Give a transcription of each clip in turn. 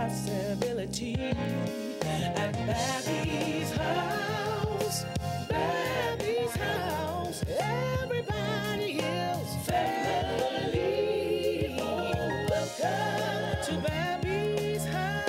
possibility at Babby's house. Babby's house. Everybody is family. Welcome to Babby's house.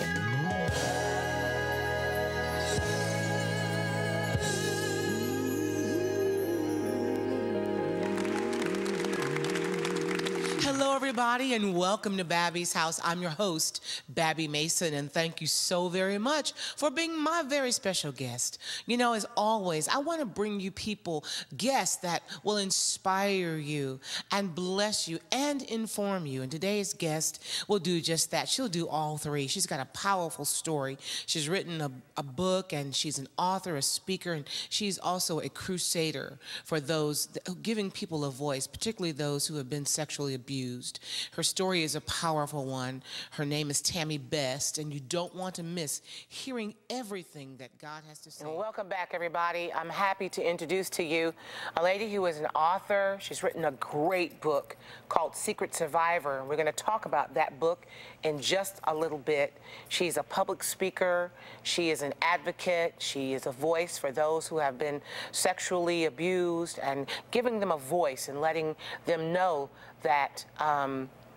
Hello, everybody, and welcome to Babby's House. I'm your host, Babby Mason, and thank you so very much for being my very special guest. You know, as always, I want to bring you people, guests that will inspire you and bless you and inform you. And today's guest will do just that. She'll do all three. She's got a powerful story. She's written a book, and she's an author, a speaker, and she's also a crusader for those giving people a voice, particularly those who have been sexually abused. Her story is a powerful one. Her name is Tammy Best, and you don't want to miss hearing everything that God has to say. And welcome back, everybody. I'm happy to introduce to you a lady who is an author. She's written a great book called Secret Survivor, and we're going to talk about that book in just a little bit. She's a public speaker. She is an advocate. She is a voice for those who have been sexually abused and giving them a voice and letting them know that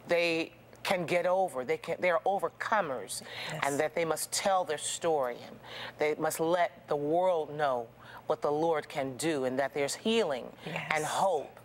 they can get over, they're overcomers, yes, and that they must tell their story, and they must let the world know what the Lord can do, and that there's healing, yes, and hope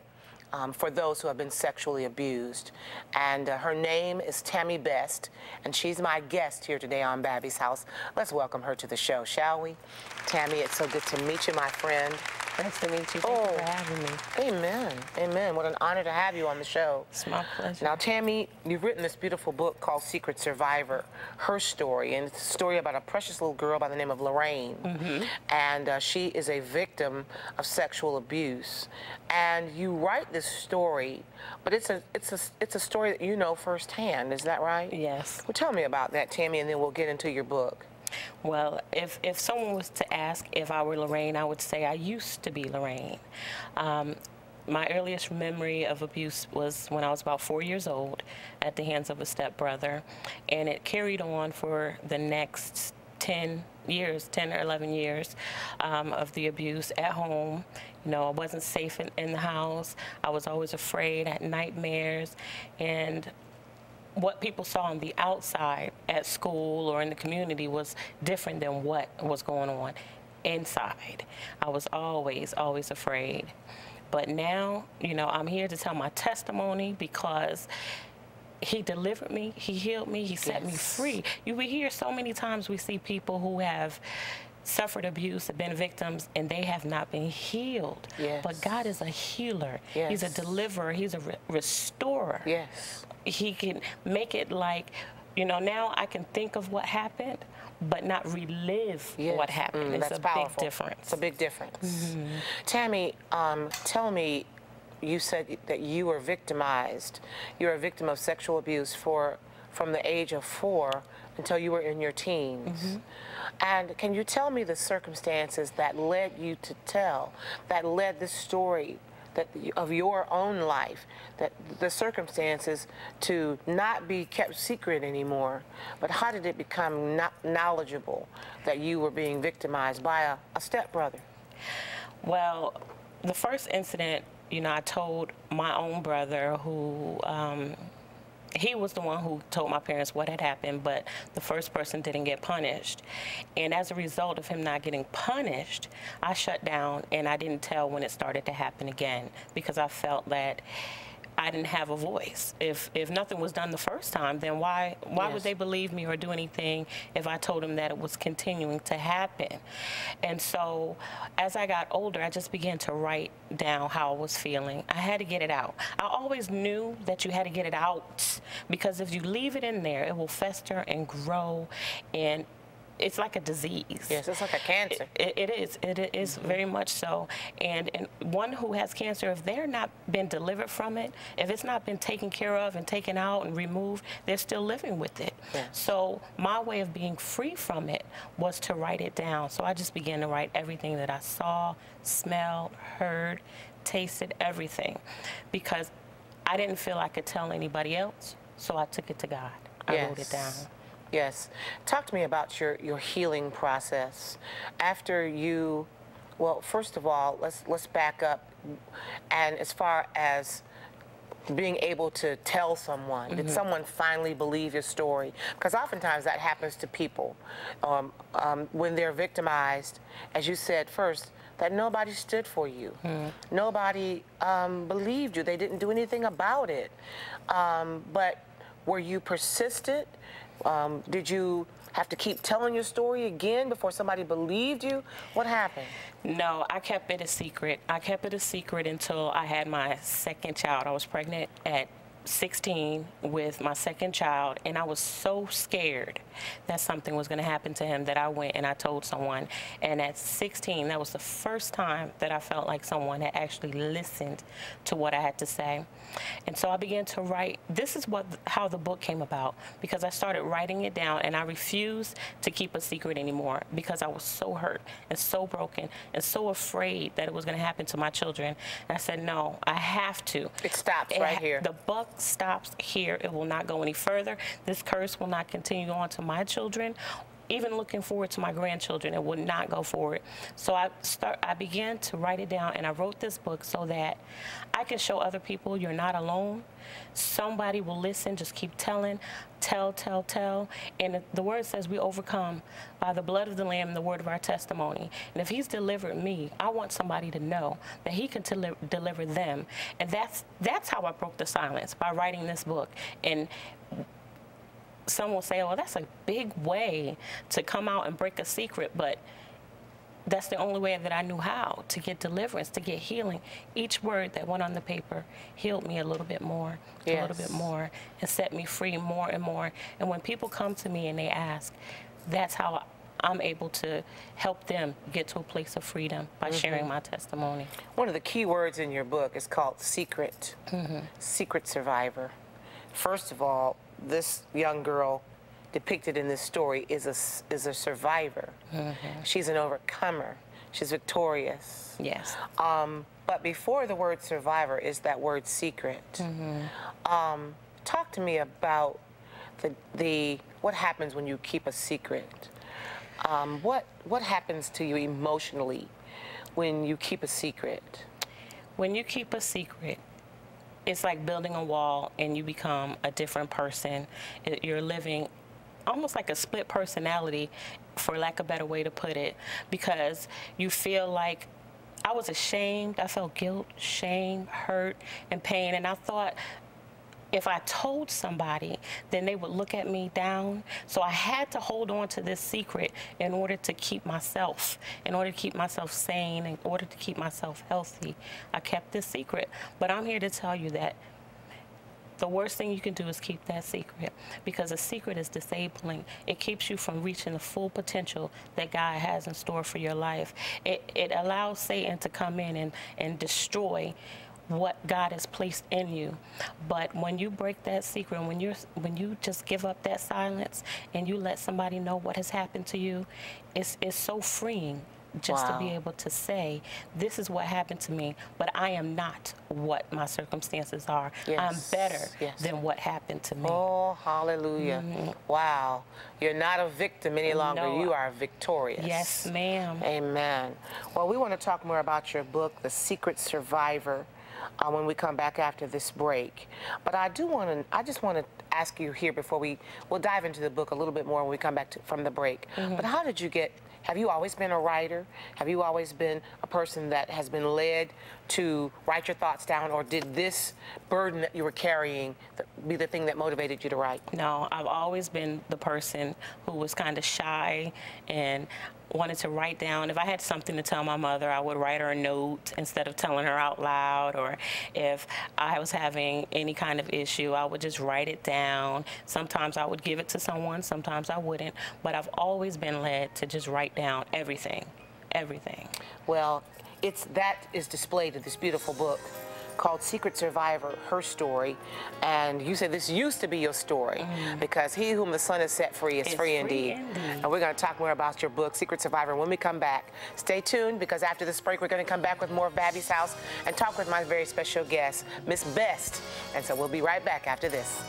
for those who have been sexually abused. And her name is Tammy Best, and she's my guest here today on Babby's House. Let's welcome her to the show, shall we? Tammy, it's so good to meet you, my friend. Nice to meet you. Thank you for having me. Amen. Amen. What an honor to have you on the show. It's my pleasure. Now, Tammy, you've written this beautiful book called Secret Survivor, her story, and it's a story about a precious little girl by the name of Lorraine. Mm-hmm. And she is a victim of sexual abuse. And you write this story, but it's a story that you know firsthand. Is that right? Yes. Well, tell me about that, Tammy, and then we'll get into your book. Well, if someone was to ask if I were Lorraine, I would say I used to be Lorraine. My earliest memory of abuse was when I was about 4 years old at the hands of a stepbrother, and it carried on for the next 10 or 11 years of the abuse at home. You know, I wasn't safe in the house. I was always afraid, had nightmares, and what people saw on the outside at school or in the community was different than what was going on inside. I was always afraid. But now, you know, I'm here to tell my testimony because he delivered me, he healed me, he set me free. We hear so many times, we see people who have suffered abuse, have been victims, and they have not been healed. Yes. But God is a healer. Yes. He's a deliverer. He's a restorer. Yes. He can make it like, you know, now I can think of what happened, but not relive what happened. It's that's a powerful. big difference. It's a big difference. Mm-hmm. Tammy, tell me, you said that you were victimized. You're a victim of sexual abuse from the age of 4 until you were in your teens. Mm-hmm. And can you tell me the circumstances that led you to that led this story of your own life, that the circumstances to not be kept secret anymore, but how did it become knowledgeable that you were being victimized by a stepbrother? Well, the first incident, you know, I told my own brother who, he was the one who told my parents what had happened, but the first person didn't get punished. And as a result of him not getting punished, I shut down and I didn't tell when it started to happen again because I felt that I didn't have a voice. If nothing was done the first time, then why would they believe me or do anything if I told them that it was continuing to happen? And so as I got older, I just began to write down how I was feeling. I had to get it out. I always knew that you had to get it out because if you leave it in there, it will fester and grow, and it's like a disease. Yes, it's like a cancer. It is mm-hmm. very much so. And one who has cancer, if they're not been delivered from it, if it's not been taken care of and taken out and removed, they're still living with it. Yes. So my way of being free from it was to write it down. So I just began to write everything that I saw, smelled, heard, tasted, everything, because I didn't feel I could tell anybody else. So I took it to God. I wrote it down. Yes. Talk to me about your healing process. After you, well, first of all, let's back up. And as far as being able to tell someone, did someone finally believe your story? Because oftentimes that happens to people when they're victimized, as you said first, that nobody stood for you. Nobody believed you. They didn't do anything about it. But were you persistent? Did you have to keep telling your story again before somebody believed you? What happened? No, I kept it a secret. I kept it a secret until I had my second child. I was pregnant at 16 with my second child, and I was so scared that something was going to happen to him that I went and I told someone. And at 16, that was the first time that I felt like someone had actually listened to what I had to say. And so I began to write. This is how the book came about, because I started writing it down, and I refused to keep a secret anymore because I was so hurt and so broken and so afraid that it was going to happen to my children. And I said, no, I have to. It stops right here. The buck stops here. It will not go any further. This curse will not continue on to my children. Even looking forward to my grandchildren, it would not go forward. So I began to write it down, and I wrote this book so that I can show other people you're not alone. Somebody will listen. Just keep telling. Tell. And the word says we overcome by the blood of the Lamb and the word of our testimony. And if he's delivered me, I want somebody to know that he can deliver them. And that's how I broke the silence, by writing this book. And some will say, oh, that's a big way to come out and break a secret, but that's the only way that I knew how to get deliverance, to get healing. Each word that went on the paper healed me a little bit more, a little bit more, and set me free more and more. And when people come to me and they ask, that's how I'm able to help them get to a place of freedom, by sharing my testimony. One of the key words in your book is called secret, secret survivor. First of all, this young girl depicted in this story is a survivor. She's an overcomer. She's victorious. Yes. But before the word survivor is that word secret. Talk to me about what happens when you keep a secret. What happens to you emotionally when you keep a secret? When you keep a secret, it's like building a wall and you become a different person. You're living almost like a split personality, for lack of a better way to put it, because you feel like I was ashamed. I felt guilt, shame, hurt, and pain. And I thought if I told somebody, then they would look at me down. So I had to hold on to this secret in order to keep myself, in order to keep myself sane, in order to keep myself healthy. I kept this secret. But I'm here to tell you that the worst thing you can do is keep that secret, because a secret is disabling. It keeps you from reaching the full potential that God has in store for your life. It allows Satan to come in and destroy what God has placed in you. But when you break that secret, when you just give up that silence and you let somebody know what has happened to you, it's so freeing. Just to be able to say, this is what happened to me, but I am not what my circumstances are. I'm better than what happened to me. Oh, hallelujah. Wow. You're not a victim any longer. No. You are victorious. Yes, ma'am. Amen. Well, we want to talk more about your book, The Secret Survivor, when we come back after this break. But I just want to ask you here before we'll dive into the book a little bit more when we come back from the break. But how did you have you always been a writer? Have you always been a person that has been led to write your thoughts down, or did this burden that you were carrying be the thing that motivated you to write? No, I've always been the person who was kind of shy and wanted to write down. If I had something to tell my mother, I would write her a note instead of telling her out loud. Or if I was having any kind of issue, I would just write it down. Sometimes I would give it to someone, sometimes I wouldn't. But I've always been led to just write down everything, everything. Well, that is displayed in this beautiful book called Secret Survivor, Her Story. And you said this used to be your story, because he whom the Son has set free is free indeed. And we're going to talk more about your book, Secret Survivor, when we come back. Stay tuned, because after this break, we're going to come back with more of Babbie's House and talk with my very special guest, Miss Best. And so we'll be right back after this.